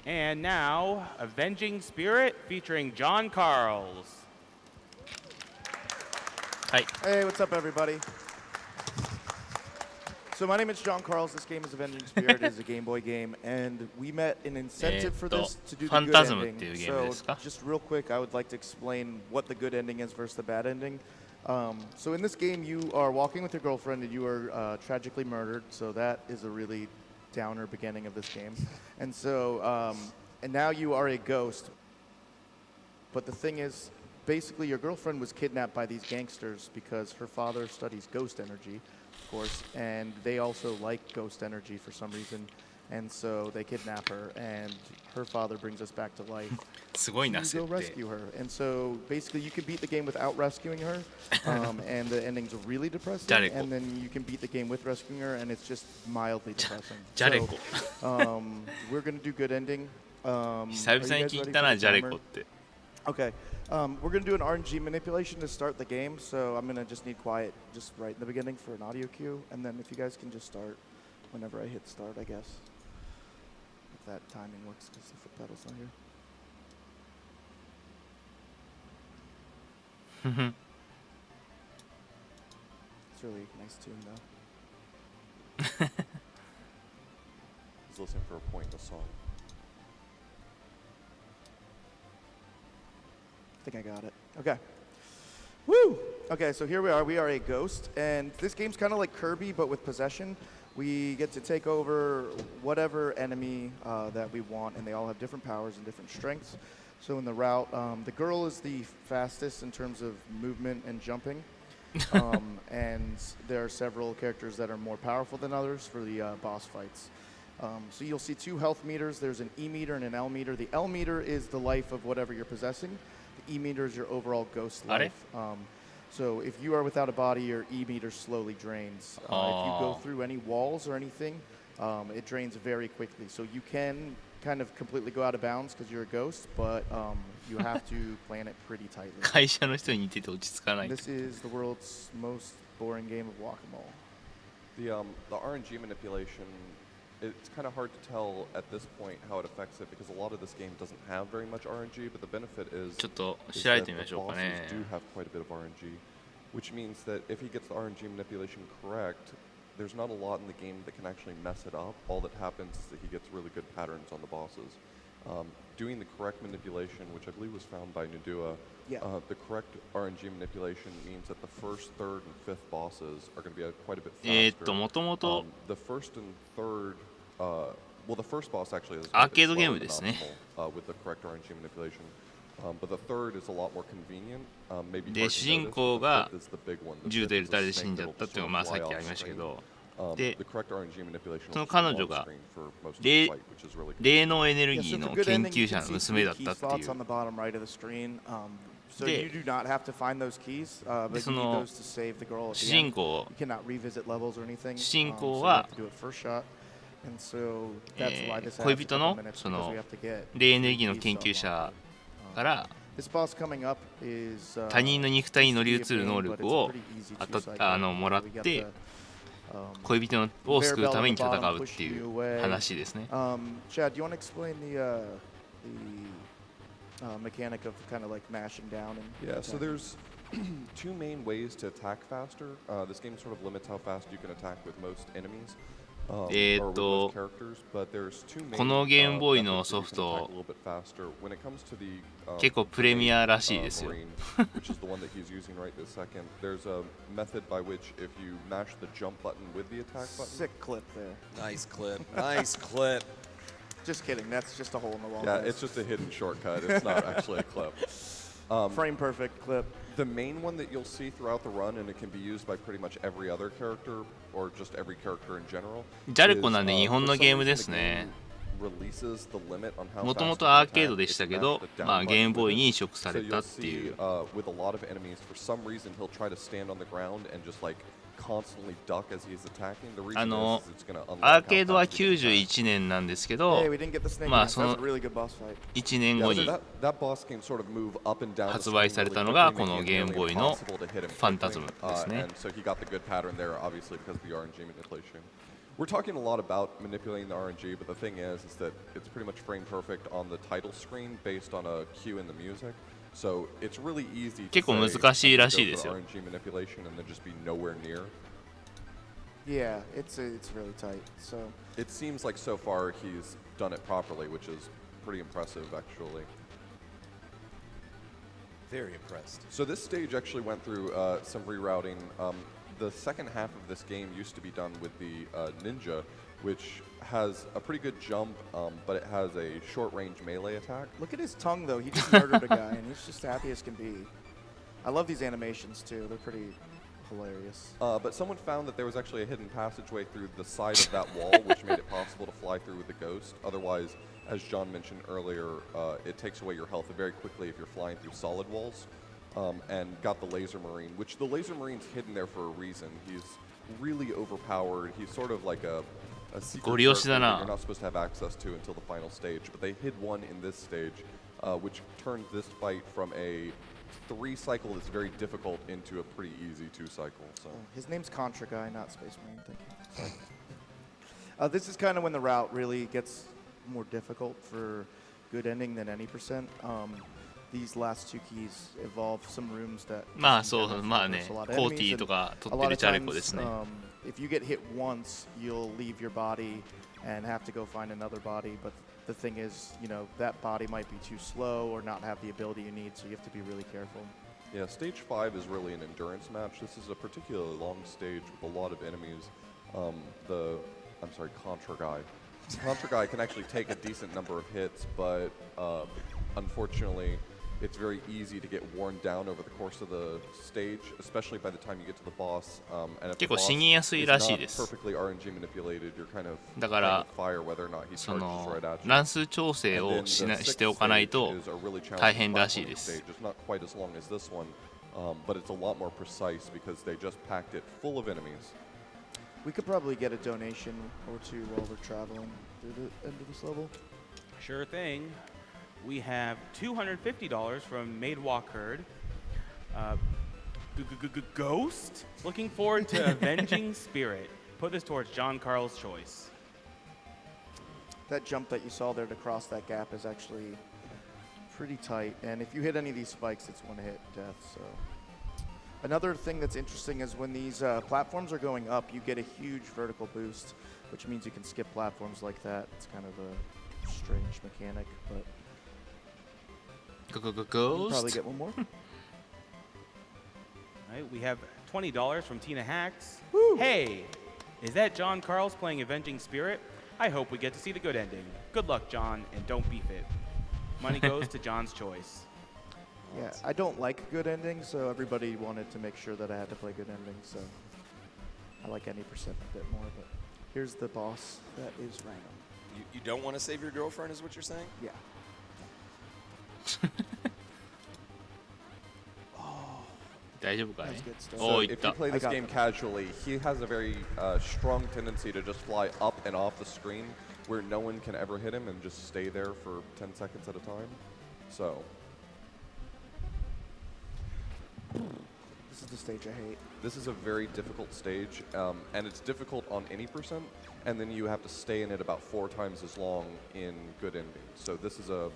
And now, Avenging Spirit featuring johncarls. Hi. Hey, what's up, everybody? So my name is johncarls. This game is Avenging Spirit. It is a Game Boy game, and we met an incentive for this to do the good ファンタズムっ ending. ていうゲームですか？ So just real quick, I would like to explain what the good ending is versus the bad ending. So in this game, you are walking with your girlfriend, and you are tragically murdered. So that is a really downer beginning of this game. And so, and now you are a ghost. But the thing is, basically, your girlfriend was kidnapped by these gangsters because her father studies ghost energy, of course, and they also like ghost energy for some reason. And so they kidnap her, and her father brings us back to life. すごいな You 設 go 定。 rescue her. And so basically, you can beat the game without rescuing her, and the ending's really depressing. Jaleco. And then you can beat the game with rescuing her, and it's just mildly depressing. ジャレコ。 So, we're gonna do good ending. 久々に聞いたな、ジャレコって。 Okay. We're going to do an RNG manipulation to start the game, so I'm going to just need quiet just right in the beginning for an audio cue, and then if you guys can just start whenever I hit start, I guess. If that timing works, because the foot pedal's not here. It's really a nice tune, though. He's listening for a point in the song. I think I got it. Okay. Woo! Okay, so here we are. We are a ghost, and this game's kind of like Kirby, but with possession. We get to take over whatever enemy that we want, and they all have different powers and different strengths. So in the route, the girl is the fastest in terms of movement and jumping, and there are several characters that are more powerful than others for the boss fights. So you'll see two health meters. There's an E meter and an L meter. The L meter is the life of whatever you're possessing. The E meter is your overall ghost life. So if you are without a body, your E meter slowly drains. If you go through any walls or anything, it drains very quickly. So you can kind of completely go out of bounds because you're a ghost, but you have to plan it pretty tightly. 会社の人に似てて落ち着かない。 This is the world's most boring game of whack-a-mole. The RNG manipulation, it's kind of hard to tell at this point how it affects it because a lot of this game doesn't have very much RNG, but the benefit is, ちょっと is 調べ that てみま the しょうかね。 bosses do have quite a bit of RNG, which means that if he gets the RNG manipulation correct, there's not a lot in the game that can actually mess it up. All that happens is that he gets really good patterns on the bosses. Doing the correct manipulation, which I believe was found by Nudua, the correct RNG manipulation means that the first, third, and fifth bosses are going to be quite a bit faster. もともと The first and third, well, the first boss actually is アーケードゲームですね。 with the correct RNG manipulation. But the third is a lot more convenient. Maybe で、 hard 主 to 人 notice, 公 but が the fifth is the big one. The 銃 fifth で is 撃たれ a て死 snake んじゃったっていうのがまあ that'll さっ fly きあり off ましたけ screen. ど、 The で、 correct RNG manipulation その will 彼 stay 女 on が screen for most of 霊 the fight, which is really good. 霊能エネル Yeah, ギー so の for good 研 ending, 究 you 者 can の see 娘 three だっ key たってい slots う on the bottom right of the screen. So で、 you do not have to find those keys, で but そ you need の those to save the girl at 主 the 人 end. 公 You cannot revisit levels or anything. 主人 So 公 you は have to do it first shot. And so that's why this 恋 adds a 人 couple の minutes そ because の we have to get 霊エネルギーの keys 研 to 究 unlock 者 it. から This boss coming up is 他人の肉体に乗り移 it's る a 能 game, but 力 it's a を pretty easy あと two-side もらっ game. We got て the, 恋人を conveyor 救う belt た on め the に戦 bottom うって pushing い you う away. 話ですね。 Chad, do you want to explain the mechanic of kind of like mashing down and Yeah, so attacking? there's two main ways to attack faster. This game sort of limits how fast you can attack with most enemies. Or with most characters, but there's two main このゲームボーイ methods の that ソ you フ can attack ト a little bit faster. When it comes to the 結構プレミアらしいですよ。 Marine, which is the one that he's using right this second, there's a method by which if you mash the jump button with the attack button. Sick clip there. Nice clip. Nice clip. Just kidding. That's just a hole in the wall. Yeah, guys. it's just a hidden shortcut. It's not actually a clip. Frame perfect clip. The main one that you'll see throughout the run, and it can be used by pretty much every other character, or just every character in general. ジャレコなんで日本のゲームですね。 releases the limit on how もとも fast と you アー can ケー attack ドでした if け you ど mash the down まあ button ゲームボーイ with に it. 移植さ So れた you'll ってい see う。 with a lot of enemies, for some reason he'll try to stand on the ground and just like constantly duck as he's attacking. The reason is it's going to unlock アー how ケードは fast you can attack. 91年なんですけど Hey, we didn't get the snake. まあ That's その a really good boss fight. 1年 Yeah, 後 so に that boss can sort of move up and down the 発売 screen され really たのが quickly, この making it ゲーム nearly ボーイの impossible to hit him ファンタズム quickly. ですね。 And so he got the good pattern there, obviously, because of the RNG manipulation. We're talking a lot about manipulating the RNG, but the thing is that it's pretty much frame perfect on the title screen based on a cue in the music. So it's really easy to 結構 say, 難しいらしい I'm です gonna よ。 go for RNG manipulation and then just be nowhere near. Yeah, it's really tight. So It seems like so far he's done it properly, which is pretty impressive actually. Very impressed. So this stage actually went through some rerouting. The second half of this game used to be done with the Ninja, which has a pretty good jump, but it has a short-range melee attack. look at his tongue though. He just murdered a guy and he's just happy as can be. I love these animations too. They're pretty hilarious. But someone found that there was actually a hidden passageway through the side of that wall, which made it possible to fly through with the ghost. Otherwise, as John mentioned earlier, it takes away your health very quickly if you're flying through solid walls. And got the Laser Marine, which the Laser Marine's hidden there for a reason. He's really overpowered. He's sort of like a secret ゴリ押しだ character な。 that you're not supposed to have access to until the final stage. But they hid one in this stage, which turned this fight from a 3-cycle that's very difficult into a pretty easy 2-cycle. So. His name's Contra Guy, not Space Marine. Thank you. Sorry. This is kind of when the route really gets more difficult for good ending than any percent. These last two keys evolve some rooms that まあそう、 kind of まあね reverse a lot of コーテ enemies, ィと and か a 取って lot る of チャレコで times, すね。 if you get hit once, you'll leave your body and have to go find another body. But the thing is, you know, that body might be too slow or not have the ability you need, so you have to be really careful. Yeah, stage 5 is really an endurance match. This is a particularly long stage with a lot of enemies. Contra Guy. Contra Guy can actually take a decent number of hits, but unfortunately, it's very easy to get worn down over the course of the stage, especially by the time you get to the boss. And if the 結構 boss 死にやすい is らしい not です perfectly RNG manipulated, you're kind of だから playing with fire whether or not he そ charges の right at you. 乱数調整 And を then し the な sixth しておかない stage と is a really challenging 大変らしい platforming です stage. It's not quite as long as this one, but it's a lot more precise because they just packed it full of enemies. We could probably get a donation or two while we're traveling through the end of this level. Sure thing. We have $250 from Maid Walk Herd. Ghost? Looking forward to Avenging Spirit. Put this towards John Carl's choice. That jump that you saw there to cross that gap is actually pretty tight. And if you hit any of these spikes, it's one hit death. So another thing that's interesting is when these platforms are going up, you get a huge vertical boost, which means you can skip platforms like that. It's kind of a strange mechanic, but you'll probably Ghost get one more. All right, we have $20 from Tina Hacks. Woo. Hey, is that John Carl's playing Avenging Spirit? I hope we get to see the good ending. Good luck, John, and don't beef it. Money goes to John's choice. Yeah, I don't like good endings, so everybody wanted to make sure that I had to play good endings. So I like any percent a bit more, but here's the boss. That is random. You don't want to save your girlfriend, is what you're saying? Yeah. Oh, 大丈夫かい that's good stuff. お So おいっ if た you play I this got game them. casually, he has a very strong tendency to just fly up and off the screen where no one can ever hit him and just stay there for 10 seconds at a time. So This is the stage I hate. this is a very difficult stage, and it's difficult on any percent, and then you have to stay in it about 4 times as long in good endings. So this is a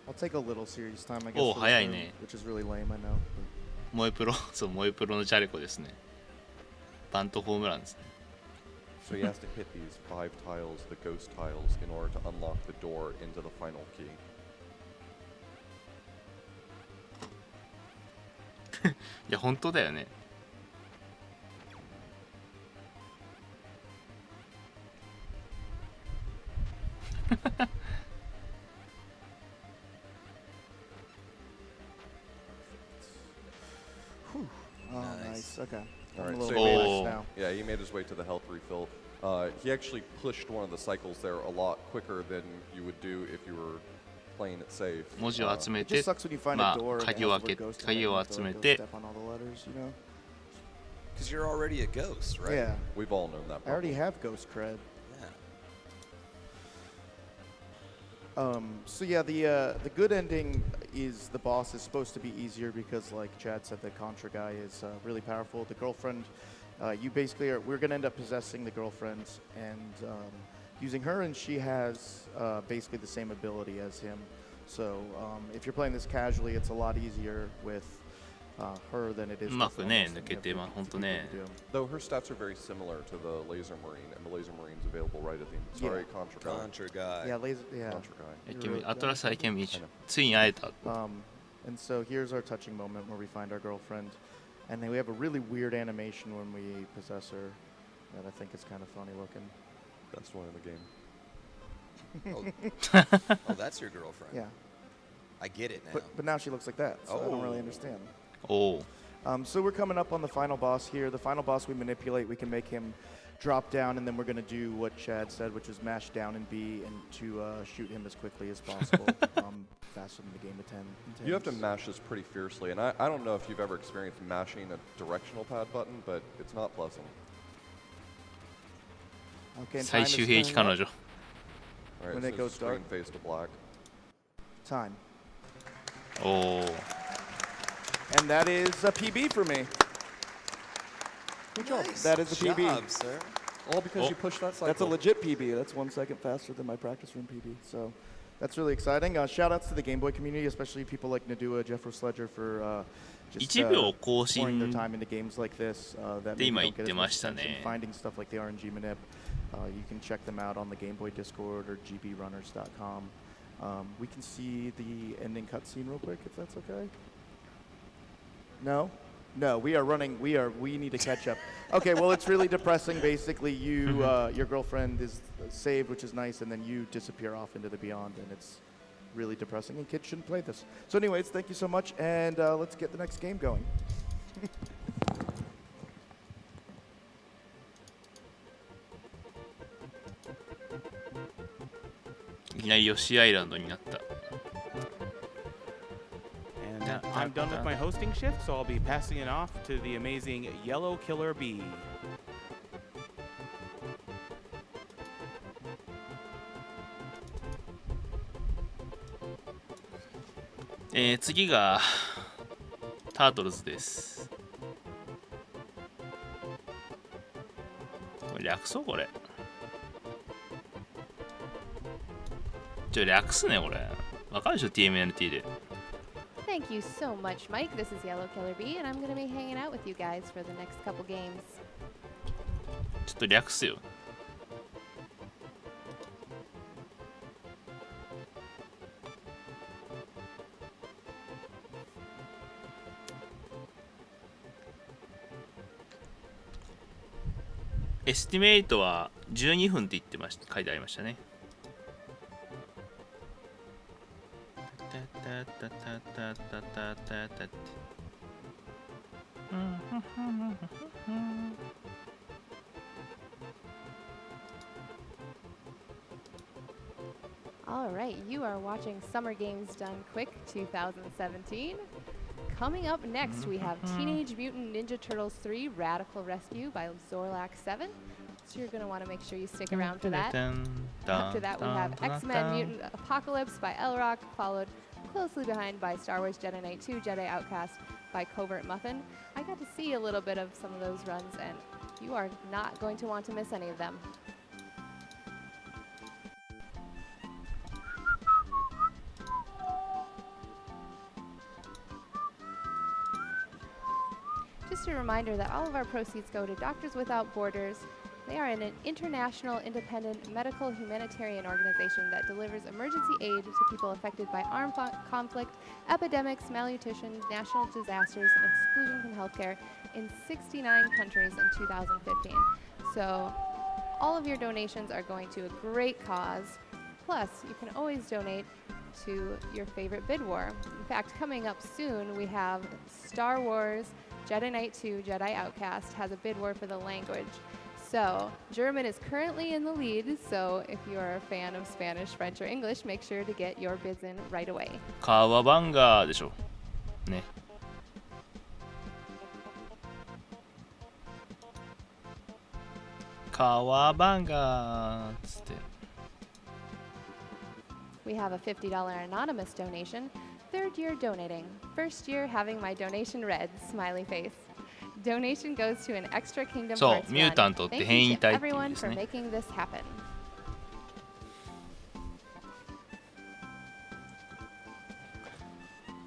I'll take a little serious time, I guess, Oh, for this 早い room, ね which is really lame, I know. but- 萌えプロそう萌えプロのチャレコですね。バントホームランですね。 so he has to hit these 5 tiles, the ghost tiles, in order to unlock the door into the final key. いや本当だよね。Whew. Oh, Nice. nice. Okay. All I'm right, a so little he bit made, Oh. now. yeah, he made his way to the health refill. He actually pushed one of the cycles there a lot quicker than you would do if you were playing it safe. 文字を集め It て just sucks when you find ま a door あ and it 鍵を has 開 the け word ghost in it 鍵を and you 集め go て step on all the letters, you know? Because you're already a ghost, right? Yeah. We've all known that. I already problem. have ghost cred. Yeah. So yeah, the good ending is the boss is supposed to be easier because, like Chad said, the Contra guy is really powerful. The girlfriend you basically are, we're going to end up possessing the girlfriends and using her, and she has basically the same ability as him. So if you're playing this casually, it's a lot easier with her than it is うま with くね almost 抜け every てまあ本当ね people do. Though her stats are very similar to the Laser Marine, and the Laser Marine's available right at the end. Sorry, Yeah. Contra guy. Contra guy. Yeah, laser. Yeah. Contra guy. イケメン You're アトラス I can meet I you know. ついに会えた And so here's our touching moment where we find our girlfriend, and then we have a really weird animation when we possess her that I think is kind of funny looking. Best one in the game. Oh, that's your girlfriend. Yeah, I get it now. but now she looks like that, so I don't really Oh. understand. おお So we're coming up on the final boss here. The final boss we manipulate, we can make him drop down, and then we're going to do what Chad said, which is mash down and B, and to shoot him as quickly as possible, faster than the game intends. You have to mash this pretty fiercely, and I don't know if you've ever experienced mashing a directional pad button, but it's not pleasant. Okay, and time 最 is 終兵器 turning 彼 up. 女 All right, When so it goes screen dark. fades to black. Time. おお And that is a PB for me. Good job. Nice That is a PB. job, sir. All because Oh. you pushed that cycle. That's a legit PB. That's 1 second faster than my practice room PB. So that's really exciting. Shout outs to the Game Boy community, especially people like Nadua, Jeff Sledger for just 1秒更 pouring their 新 time into games like this that で maybe 今 don't 言っ get て as ま much した attention. ね Finding stuff like the RNG Manip. You can check them out on the Game Boy Discord or gbrunners.com. We can see the ending cutscene real quick, if that's okay. No? No, we are running. We need to catch up. Okay, well, it's really depressing. Basically, your girlfriend is saved, which is nice, and then you disappear off into the beyond, and it's really depressing. And kids shouldn't play this. So, anyways, thank you so much, and let's get the next game going. いきなりヨシアイランドになった And I'm done with my hosting shift, so I'll be passing it off to the amazing Yellow Killer B. 次がタートルズですこれ略そうこれ略すねこれわかるでしょ TMNT で Thank you so much, Mike. This is Yellow Killer B, and I'm going to be hanging out with you guys for the next couple games. ちょっと略すよエスティメイトは12分って言ってました書いてありましたねAll right, you are watching Summer Games Done Quick 2017. Coming up next, we have Teenage Mutant Ninja Turtles 3 Radical Rescue by Zorlak7. So you're going to want to make sure you stick around for that. After that, we have X-Men Mutant Apocalypse by Elrock, followed closely behind by Star Wars Jedi Knight 2 Jedi Outcast by Covert Muffin. I got to see a little bit of some of those runs, and you are not going to want to miss any of them. Just a reminder that all of our proceeds go to Doctors Without Borders. They are an international independent medical humanitarian organization that delivers emergency aid to people affected by armed conflict, epidemics, malnutrition, national disasters, and exclusion from healthcare in 69 countries in 2015. So all of your donations are going to a great cause. Plus, you can always donate to your favorite bid war. In fact, coming up soon, we have Star Wars Jedi Knight 2 Jedi Outcast has a bid war for the language. So German is currently in the lead, so if you are a fan of Spanish, French, or English, make sure to get your bids in right away. カワバンガーでしょねカワバンガーつって We have a $50 anonymous donation. Third year donating. First year having my donation read, smiley face. Donation goes to an extra Kingdom そう Hearts ミュータント run. って Thank 変 you 異 to 体っていう意味 everyone です for ね making this happen.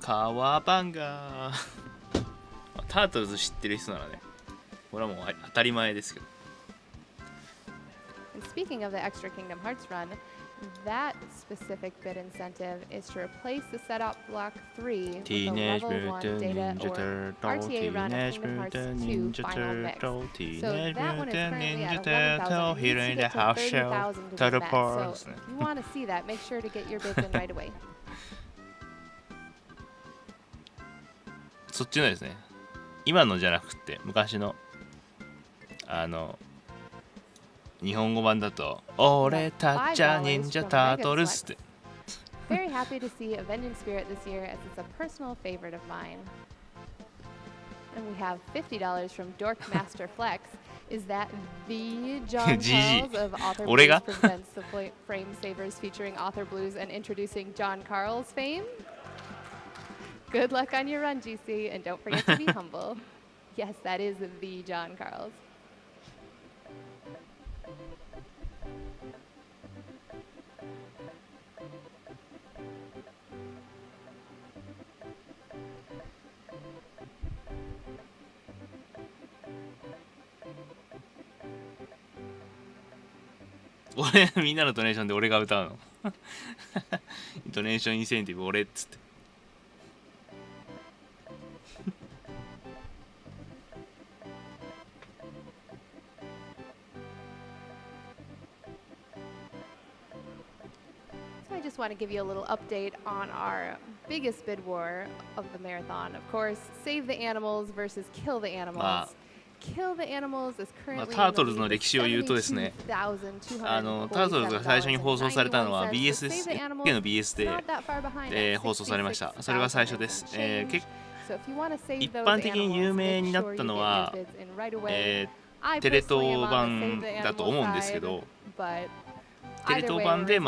カワバンガータートルズ知ってる人ならねこれはもう当たり前ですけど And speaking of the extra Kingdom Hearts run, that specific bid incentive is to replace the setup block 3 with the Teenage level 1 Mutant data Ninja or Turtle RTA run of Teenage Kingdom Hearts Mutant 2 Ninja final mix. Turtle So Teenage that one is Mutant currently Ninja at Turtle 11,000. It Hero needs in to the get to House Show $30,000 to be Turtle met. Pearl So ですね if you want to see that, make sure to get your bids in right away. そっちのですね今のじゃなくて昔の日本語版だと俺たちゃ忍者タートルズって Very happy to see Avenging Spirit this year as it's a personal favorite of mine. And we have $50 from Dork Master Flex. Is that the John Carls of Author 俺 Blues が presents the Frame Savers featuring Author Blues and introducing John Carls fame? Good luck on your run, GC, and don't forget to be humble. Yes, that is the John Carls.「俺みんなのドネーションで俺が歌うのドネーションインセンティブ俺っつってSo I just want to give you a little update on our biggest bid war of the marathon. Of course, save the animals versus kill the animals. Kill the animals is currently タートルズの歴史を言うとですねタートルズが最初に放送されたのは BS です NHK の BS で、放送されましたそれが最初です、一般的に有名になったのは、テレ東版だと思うんですけどテレ東版で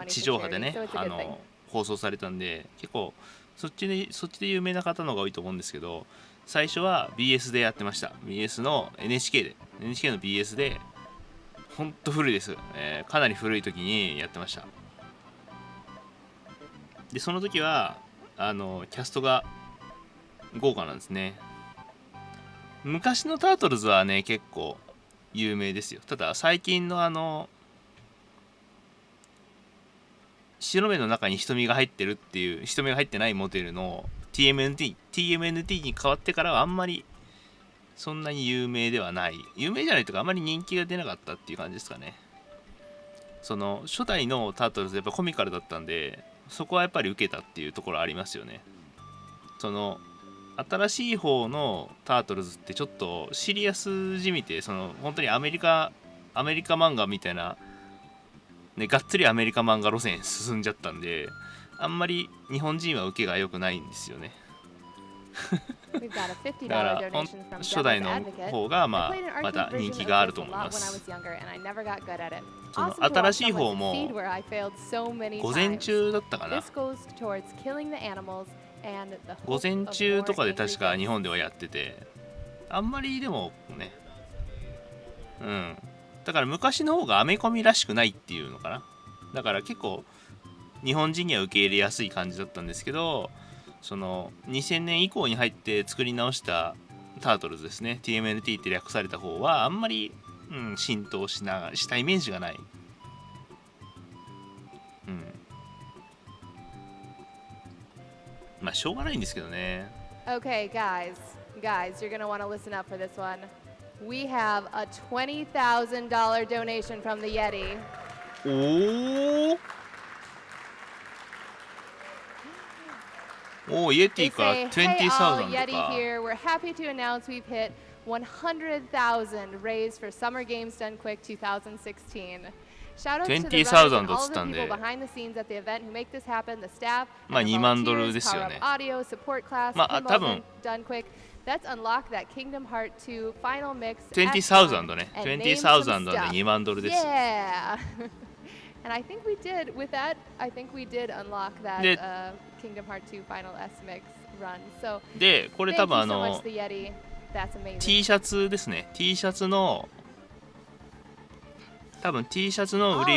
地上波でね放送されたんで結構そっちで有名な方の方が多いと思うんですけど最初は BS でやってました BS の NHK の BS でほんと古いです、かなり古い時にやってましたでその時はキャストが豪華なんですね昔のタートルズはね結構有名ですよただ最近の白目の中に瞳が入ってるっていう瞳が入ってないモデルの TMNT に変わってからはあんまりそんなに有名ではない有名じゃないというかあんまり人気が出なかったっていう感じですかねその初代のタートルズやっぱコミカルだったんでそこはやっぱり受けたっていうところありますよねその新しい方のタートルズってちょっとシリアスじみてその本当にアメリカ漫画みたいなねがっつりアメリカ漫画路線進んじゃったんであんまり日本人は受けが良くないんですよねだから初代の方がまた人気があると思いますその新しい方も午前中だったかな午前中とかで確か日本ではやっててあんまりでもねだから昔の方がアメコミらしくないっていうのかなだから結構日本人には受け入れやすい感じだったんですけどその2000年以降に入って作り直したタートルズですね TMNT って略された方はあんまり、浸透したイメージがないまあしょうがないんですけどね Okay, guys, you're gonna want to listen up for this one. We have a $20,000 donation from the Yeti. おーイエティ They か say, hey all, 20,000 Yeti とか here. We're happy to announce we've hit 100,000 raised for Summer Games Done Quick 2016. Shout out to the runners and all of the people behind the scenes at the event who make this happen, the staff, and the volunteers, Power Up Audio, Support Class, Pinball Done Quick. Let's unlock that Kingdom Hearts 2 final mix. 20,000 ね and name 20,000 some で stuff. 2万ドルです Yeah. And I think we did, with that, I think we did unlock that Kingdom Hearts 2 Final S Mix run. So でこれ多 thank 分 you so much, the Yeti. That's amazing. T シャツですね。T シャツの多分 T シャツの売り